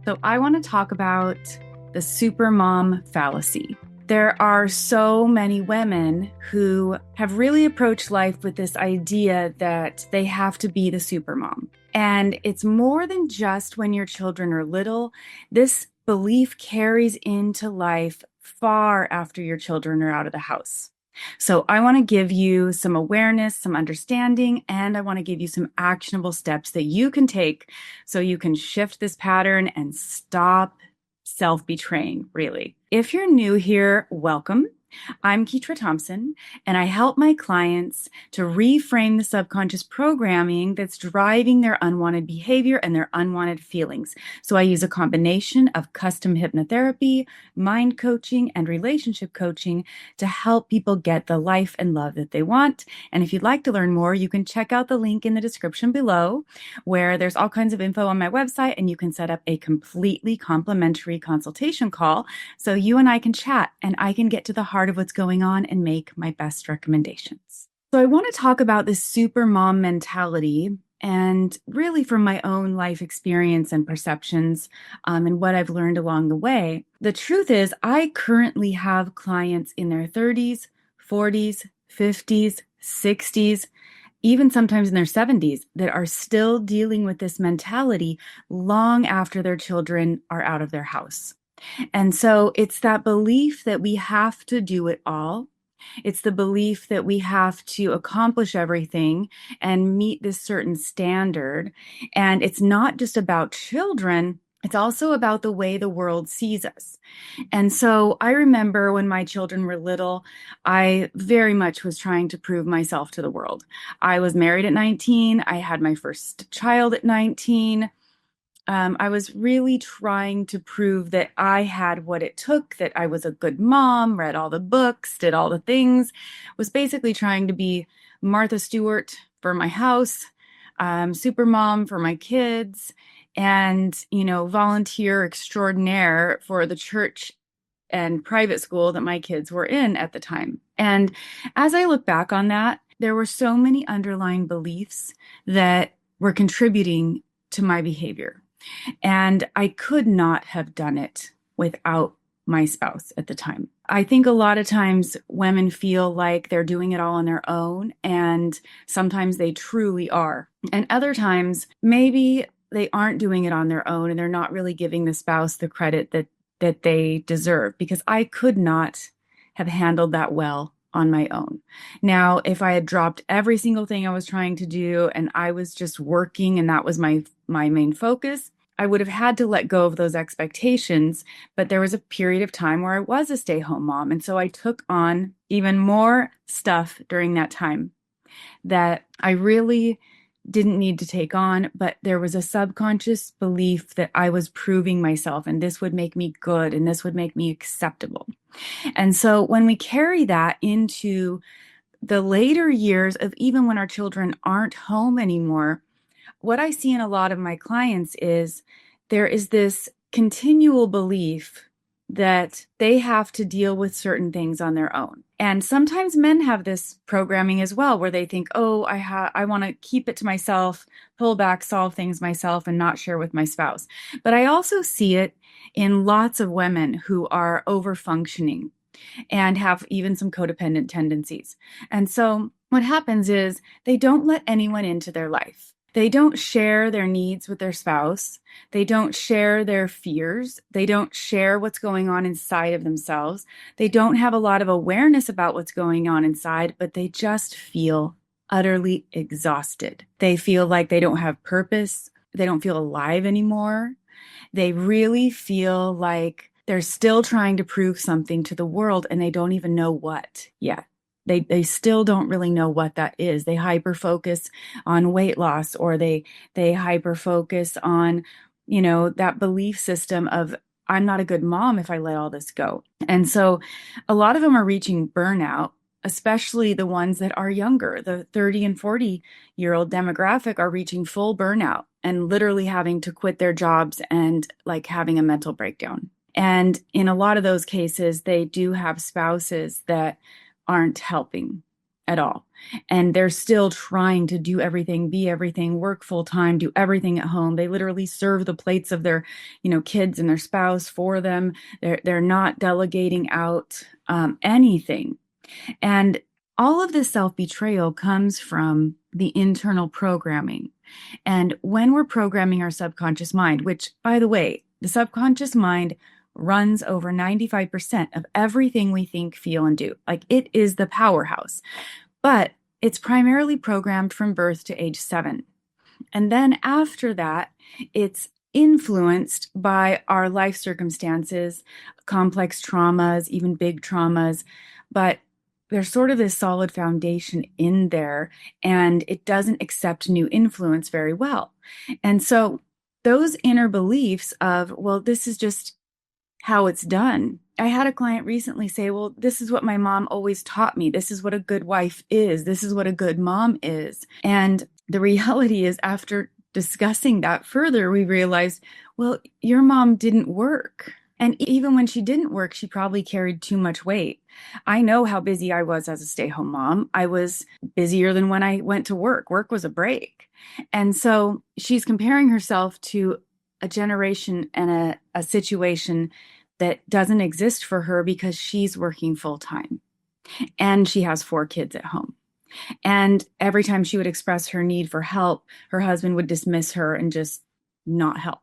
So I want to talk about the supermom fallacy. There are so many women who have really approached life with this idea that they have to be the supermom. And it's more than just when your children are little. This belief carries into life far after your children are out of the house. So I want to give you some awareness, some understanding, and I want to give you some actionable steps that you can take so you can shift this pattern and stop self-betraying, really. If you're new here, welcome. I'm Ketra Thompson, and I help my clients to reframe the subconscious programming that's driving their unwanted behavior and their unwanted feelings. So I use a combination of custom hypnotherapy, mind coaching, and relationship coaching to help people get the life and love that they want. And if you'd like to learn more, you can check out the link in the description below, where there's all kinds of info on my website, and you can set up a completely complimentary consultation call so you and I can chat and I can get to the heart of what's going on and make my best recommendations. So I want to talk about this super mom mentality, and really from my own life experience and perceptions and what I've learned along the way. The truth is, I currently have clients in their 30s, 40s, 50s, 60s, even sometimes in their 70s that are still dealing with this mentality long after their children are out of their house. And so it's that belief that we have to do it all. It's the belief that we have to accomplish everything and meet this certain standard. And it's not just about children, it's also about the way the world sees us. And so I remember when my children were little, I very much was trying to prove myself to the world. I was married at 19. I had my first child at 19. I was really trying to prove that I had what it took, that I was a good mom, read all the books, did all the things, was basically trying to be Martha Stewart for my house, super mom for my kids, and, volunteer extraordinaire for the church and private school that my kids were in at the time. And as I look back on that, there were so many underlying beliefs that were contributing to my behavior. And I could not have done it without my spouse at the time. I think a lot of times women feel like they're doing it all on their own, and sometimes they truly are. And other times, maybe they aren't doing it on their own and they're not really giving the spouse the credit that they deserve, because I could not have handled that well on my own. Now, if I had dropped every single thing I was trying to do and I was just working and that was my main focus, I would have had to let go of those expectations. But there was a period of time where I was a stay-home mom. And so I took on even more stuff during that time that I really didn't need to take on, but there was a subconscious belief that I was proving myself and this would make me good and this would make me acceptable. And so when we carry that into the later years of even when our children aren't home anymore, what I see in a lot of my clients is there is this continual belief that they have to deal with certain things on their own. And sometimes men have this programming as well, where they think, oh, I want to keep it to myself, pull back, solve things myself, and not share with my spouse. But I also see it in lots of women who are over-functioning and have even some codependent tendencies. And so what happens is they don't let anyone into their life. They don't share their needs with their spouse. They don't share their fears. They don't share what's going on inside of themselves. They don't have a lot of awareness about what's going on inside, but they just feel utterly exhausted. They feel like they don't have purpose. They don't feel alive anymore. They really feel like they're still trying to prove something to the world, and they don't even know what yet. They still don't really know what that is. They hyper-focus on weight loss, or they hyper-focus on, that belief system of, I'm not a good mom if I let all this go. And so a lot of them are reaching burnout, especially the ones that are younger. The 30 and 40-year-old demographic are reaching full burnout and literally having to quit their jobs and like having a mental breakdown. And in a lot of those cases, they do have spouses that aren't helping at all. And they're still trying to do everything, be everything, work full time, do everything at home. They literally serve the plates of their, kids and their spouse for them. They're not delegating out anything. And all of this self-betrayal comes from the internal programming. And when we're programming our subconscious mind, which, by the way, the subconscious mind runs over 95% of everything we think, feel, and do. Like, it is the powerhouse. But it's primarily programmed from birth to age 7. And then after that, it's influenced by our life circumstances, complex traumas, even big traumas. But there's sort of this solid foundation in there, and it doesn't accept new influence very well. And so those inner beliefs of, well, this is just how it's done. I had a client recently say, well, this is what my mom always taught me. This is what a good wife is. This is what a good mom is. And the reality is, after discussing that further, we realized, well, your mom didn't work. And even when she didn't work, she probably carried too much weight. I know how busy I was as a stay-home mom. I was busier than when I went to work. Work was a break. And so she's comparing herself to a generation and a situation that doesn't exist for her because she's working full-time and she has 4 kids at home. And every time she would express her need for help, her husband would dismiss her and just not help.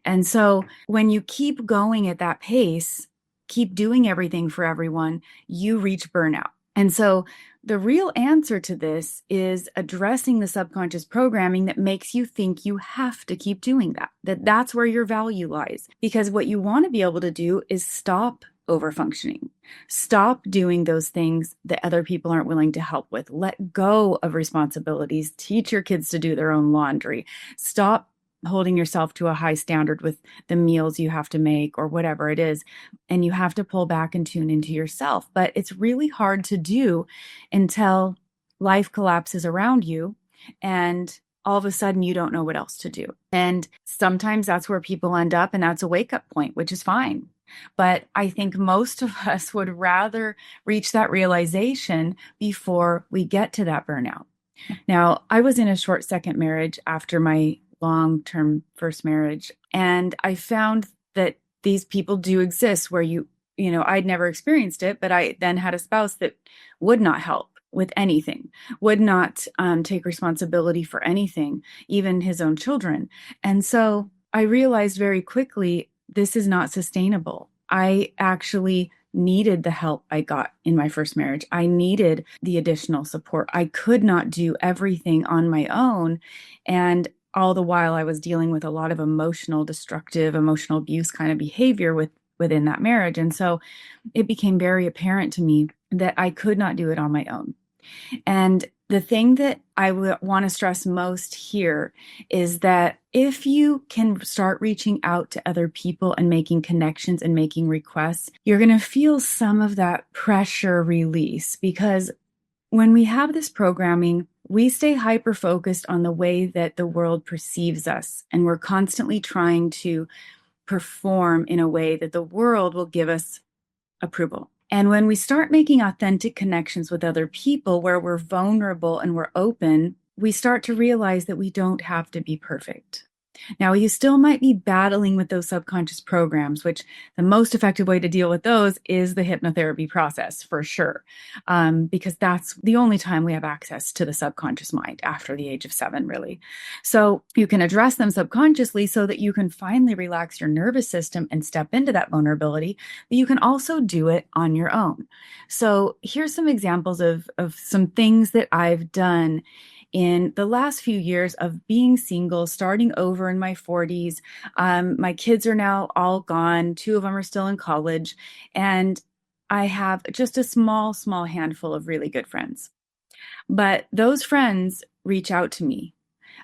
And so when you keep going at that pace, keep doing everything for everyone, you reach burnout. And so the real answer to this is addressing the subconscious programming that makes you think you have to keep doing that's where your value lies. Because what you want to be able to do is stop overfunctioning. Stop doing those things that other people aren't willing to help with. Let go of responsibilities. Teach your kids to do their own laundry. Stop holding yourself to a high standard with the meals you have to make or whatever it is. And you have to pull back and tune into yourself. But it's really hard to do until life collapses around you and all of a sudden you don't know what else to do. And sometimes that's where people end up, and that's a wake-up point, which is fine. But I think most of us would rather reach that realization before we get to that burnout. Now, I was in a short second marriage after my long-term first marriage, and I found that these people do exist where I'd never experienced it, but I then had a spouse that would not help with anything, would not take responsibility for anything, even his own children. And so I realized very quickly, this is not sustainable. I actually needed the help I got in my first marriage. I needed the additional support. I could not do everything on my own. And all the while I was dealing with a lot of destructive emotional abuse kind of behavior within that marriage. And so it became very apparent to me that I could not do it on my own. And the thing that I want to stress most here is that if you can start reaching out to other people and making connections and making requests, you're going to feel some of that pressure release. Because when we have this programming, we stay hyper-focused on the way that the world perceives us. And we're constantly trying to perform in a way that the world will give us approval. And when we start making authentic connections with other people where we're vulnerable and we're open, we start to realize that we don't have to be perfect. Now, you still might be battling with those subconscious programs, which the most effective way to deal with those is the hypnotherapy process, for sure, because that's the only time we have access to the subconscious mind after the age of 7, really. So you can address them subconsciously so that you can finally relax your nervous system and step into that vulnerability, but you can also do it on your own. So here's some examples of some things that I've done in the last few years of being single, starting over in my 40s. My kids are now all gone. 2 of them are still in college. And I have just a small handful of really good friends. But those friends reach out to me.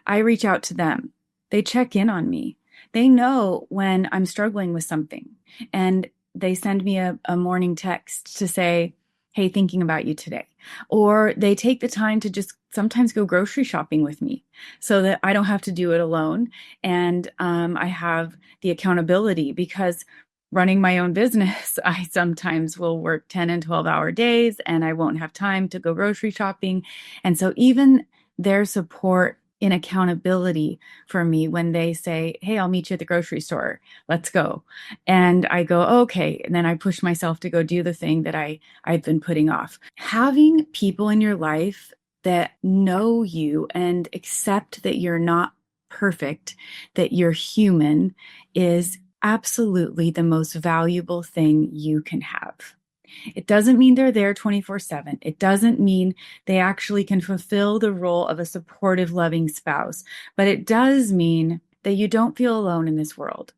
I reach out to them. They check in on me. They know when I'm struggling with something. And they send me a morning text to say, hey, thinking about you today. Or they take the time to just sometimes go grocery shopping with me so that I don't have to do it alone. And I have the accountability, because running my own business, I sometimes will work 10 and 12-hour days and I won't have time to go grocery shopping. And so even their support in accountability for me when they say, hey, I'll meet you at the grocery store, let's go. And I go, okay. And then I push myself to go do the thing that I've been putting off. Having people in your life that know you and accept that you're not perfect, that you're human, is absolutely the most valuable thing you can have. It doesn't mean they're there 24/7. It doesn't mean they actually can fulfill the role of a supportive, loving spouse, but it does mean that you don't feel alone in this world,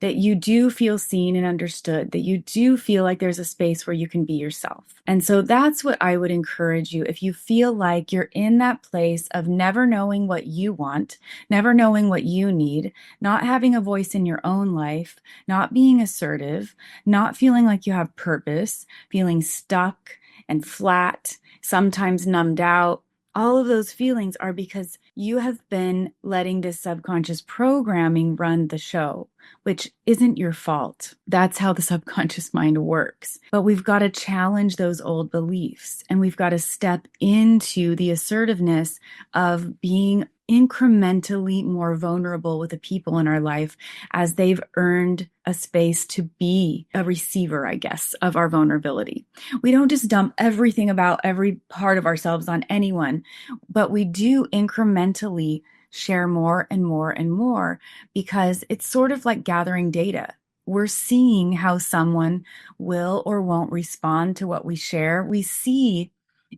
that you do feel seen and understood, that you do feel like there's a space where you can be yourself. And so that's what I would encourage you. If you feel like you're in that place of never knowing what you want, never knowing what you need, not having a voice in your own life, not being assertive, not feeling like you have purpose, feeling stuck and flat, sometimes numbed out, all of those feelings are because you have been letting this subconscious programming run the show, which isn't your fault. That's how the subconscious mind works. But we've got to challenge those old beliefs, and we've got to step into the assertiveness of being incrementally more vulnerable with the people in our life as they've earned a space to be a receiver, I guess, of our vulnerability. We don't just dump everything about every part of ourselves on anyone, but we do incrementally share more and more and more, because it's sort of like gathering data. We're seeing how someone will or won't respond to what we share. We see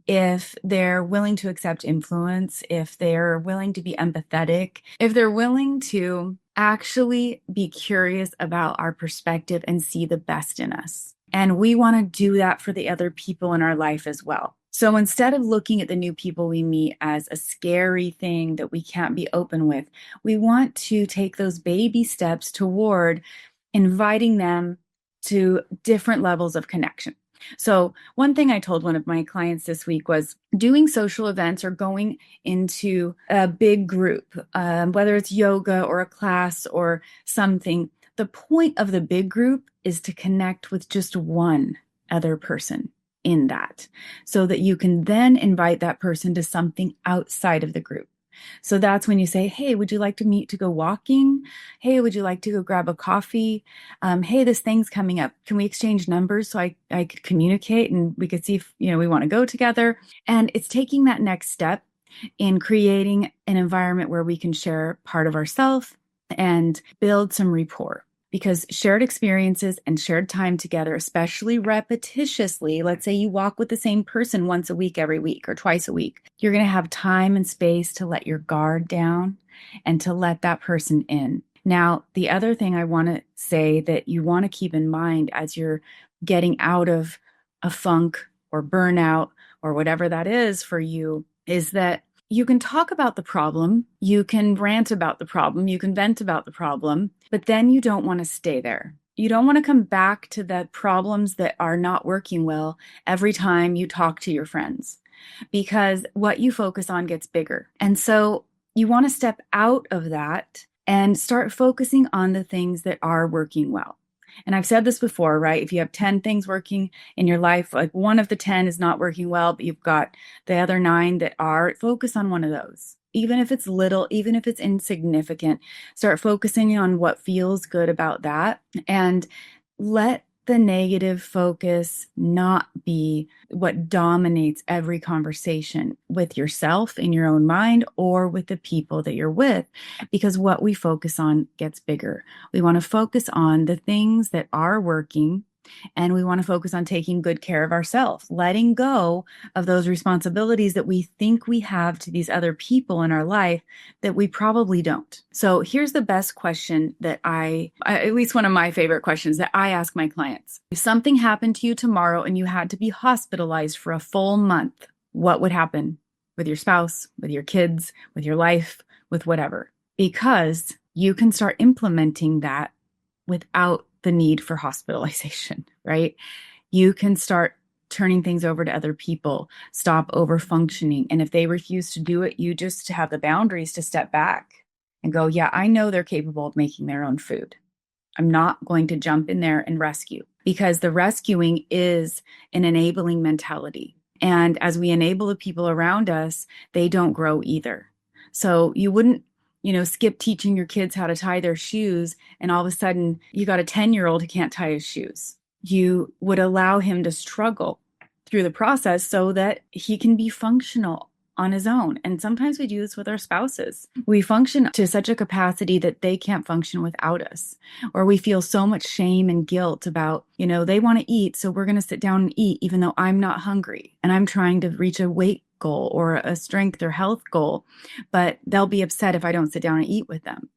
if they're willing to accept influence, if they're willing to be empathetic, if they're willing to actually be curious about our perspective and see the best in us. And we want to do that for the other people in our life as well. So instead of looking at the new people we meet as a scary thing that we can't be open with, we want to take those baby steps toward inviting them to different levels of connection. So one thing I told one of my clients this week was doing social events or going into a big group, whether it's yoga or a class or something. The point of the big group is to connect with just one other person in that, so that you can then invite that person to something outside of the group. So that's when you say, hey, would you like to meet to go walking? Hey, would you like to go grab a coffee? Hey, this thing's coming up. Can we exchange numbers so I could communicate and we could see if, we want to go together? And it's taking that next step in creating an environment where we can share part of ourselves and build some rapport. Because shared experiences and shared time together, especially repetitiously, let's say you walk with the same person once a week, every week, or twice a week, you're going to have time and space to let your guard down and to let that person in. Now, the other thing I want to say that you want to keep in mind as you're getting out of a funk or burnout or whatever that is for you is that you can talk about the problem, you can rant about the problem, you can vent about the problem, but then you don't want to stay there. You don't want to come back to the problems that are not working well every time you talk to your friends, because what you focus on gets bigger. And so you want to step out of that and start focusing on the things that are working well. And I've said this before, right? If you have 10 things working in your life, like one of the 10 is not working well, but you've got the other 9 that are, focus on one of those. Even if it's little, even if it's insignificant, start focusing on what feels good about that, and let the negative focus not be what dominates every conversation with yourself in your own mind or with the people that you're with, because what we focus on gets bigger. We want to focus on the things that are working, and we want to focus on taking good care of ourselves, letting go of those responsibilities that we think we have to these other people in our life that we probably don't. So here's the best question that at least one of my favorite questions that I ask my clients. If something happened to you tomorrow and you had to be hospitalized for a full month, what would happen with your spouse, with your kids, with your life, with whatever? Because you can start implementing that without the need for hospitalization, right? You can start turning things over to other people, stop over functioning. And if they refuse to do it, you just have the boundaries to step back and go, yeah, I know they're capable of making their own food. I'm not going to jump in there and rescue, because the rescuing is an enabling mentality. And as we enable the people around us, they don't grow either. So you wouldn't, skip teaching your kids how to tie their shoes, and all of a sudden you got a 10-year-old who can't tie his shoes. You would allow him to struggle through the process so that he can be functional on his own. And sometimes we do this with our spouses. We function to such a capacity that they can't function without us. Or we feel so much shame and guilt about, they want to eat, so we're going to sit down and eat, even though I'm not hungry and I'm trying to reach a weight goal or a strength or health goal, but they'll be upset if I don't sit down and eat with them.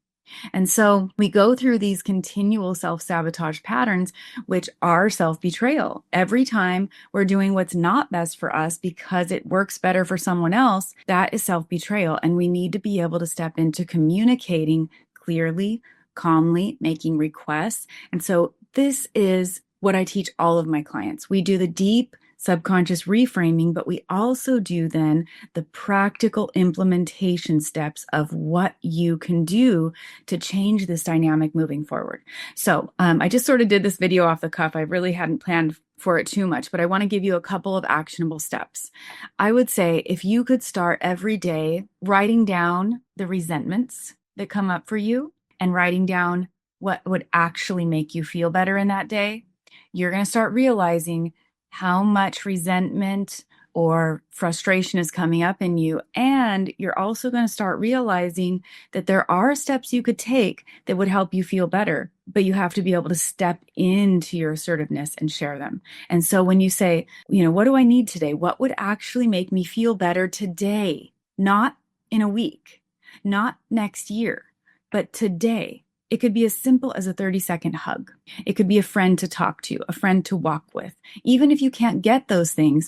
And so we go through these continual self-sabotage patterns, which are self-betrayal. Every time we're doing what's not best for us because it works better for someone else, that is self-betrayal. And we need to be able to step into communicating clearly, calmly, making requests. And so this is what I teach all of my clients. We do the deep subconscious reframing, but we also do then the practical implementation steps of what you can do to change this dynamic moving forward. So I just sort of did this video off the cuff. I really hadn't planned for it too much, but I want to give you a couple of actionable steps. I would say if you could start every day writing down the resentments that come up for you and writing down what would actually make you feel better in that day, you're going to start realizing how much resentment or frustration is coming up in you. And you're also going to start realizing that there are steps you could take that would help you feel better, but you have to be able to step into your assertiveness and share them. And so when you say, what do I need today? What would actually make me feel better today? Not in a week, not next year, but today. It could be as simple as a 30-second hug. It could be a friend to talk to, a friend to walk with. Even if you can't get those things,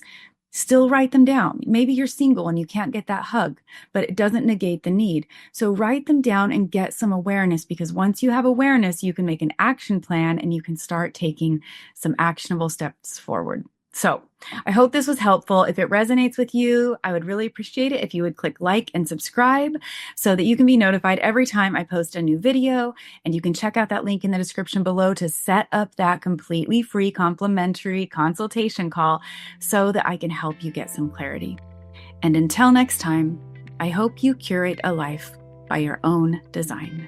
still write them down. Maybe you're single and you can't get that hug, but it doesn't negate the need. So write them down and get some awareness, because once you have awareness, you can make an action plan and you can start taking some actionable steps forward. So I hope this was helpful. If it resonates with you, I would really appreciate it if you would click like and subscribe so that you can be notified every time I post a new video. And you can check out that link in the description below to set up that completely free complimentary consultation call so that I can help you get some clarity. And until next time, I hope you curate a life by your own design.